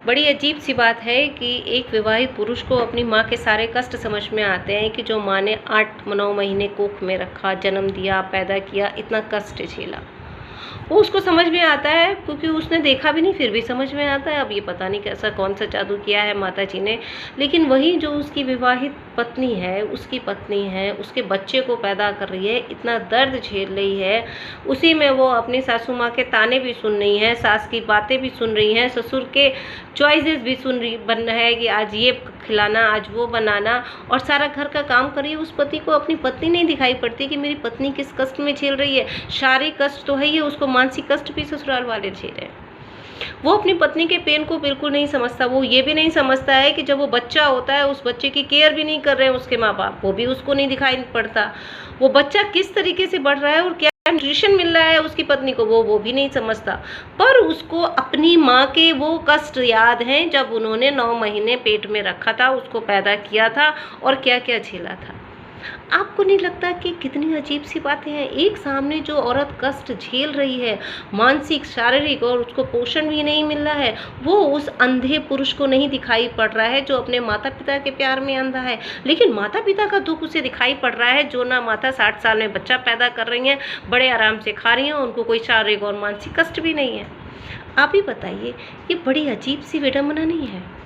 बड़ी अजीब सी बात है कि एक विवाहित पुरुष को अपनी माँ के सारे कष्ट समझ में आते हैं कि जो माँ ने 8-9 महीने कोख में रखा, जन्म दिया, पैदा किया, इतना कष्ट झेला। वो उसको समझ में आता है क्योंकि उसने देखा भी नहीं, फिर भी समझ में आता है। अब ये पता नहीं कैसा कौन सा जादू किया है माता जी ने। लेकिन वही जो उसकी विवाहित पत्नी है, उसकी पत्नी है, उसके बच्चे को पैदा कर रही है, इतना दर्द झेल रही है, उसी में वो अपनी सासू माँ के ताने भी सुन रही हैं, सास की बातें भी सुन रही हैं, ससुर के चॉइसेस भी सुन रही बन है कि आज ये खिलाना, आज वो बनाना, और सारा घर का काम कर रही है। उस पति को अपनी पत्नी नहीं दिखाई पड़ती कि मेरी पत्नी किस कष्ट में झेल रही है। शारीरिक कष्ट तो है ही, उसको मानसिक कष्ट भी ससुराल वाले झेल रहे हैं। वो अपनी पत्नी के पेन को बिल्कुल नहीं समझता। वो ये भी नहीं समझता है कि जब वो बच्चा होता है, उस बच्चे की केयर भी नहीं कर रहे हैं उसके माँ बाप, वो भी उसको नहीं दिखाई पड़ता। वो बच्चा किस तरीके से बढ़ रहा है और क्या न्यूट्रिशन मिल रहा है उसकी पत्नी को, वो भी नहीं समझता। पर उसको अपनी माँ के वो कष्ट याद हैं जब उन्होंने 9 महीने पेट में रखा था, उसको पैदा किया था और क्या क्या झेला था। आपको नहीं लगता कि कितनी अजीब सी बातें हैं? एक सामने जो औरत कष्ट झेल रही है, मानसिक, शारीरिक, और उसको पोषण भी नहीं मिल रहा है, वो उस अंधे पुरुष को नहीं दिखाई पड़ रहा है जो अपने माता पिता के प्यार में अंधा है। लेकिन माता पिता का दुख उसे दिखाई पड़ रहा है जो ना माता 60 साल में बच्चा पैदा कर रही हैं, बड़े आराम से खा रही हैं, उनको कोई शारीरिक और मानसिक कष्ट भी नहीं है। आप ही बताइए, ये बड़ी अजीब सी विडंबना नहीं है?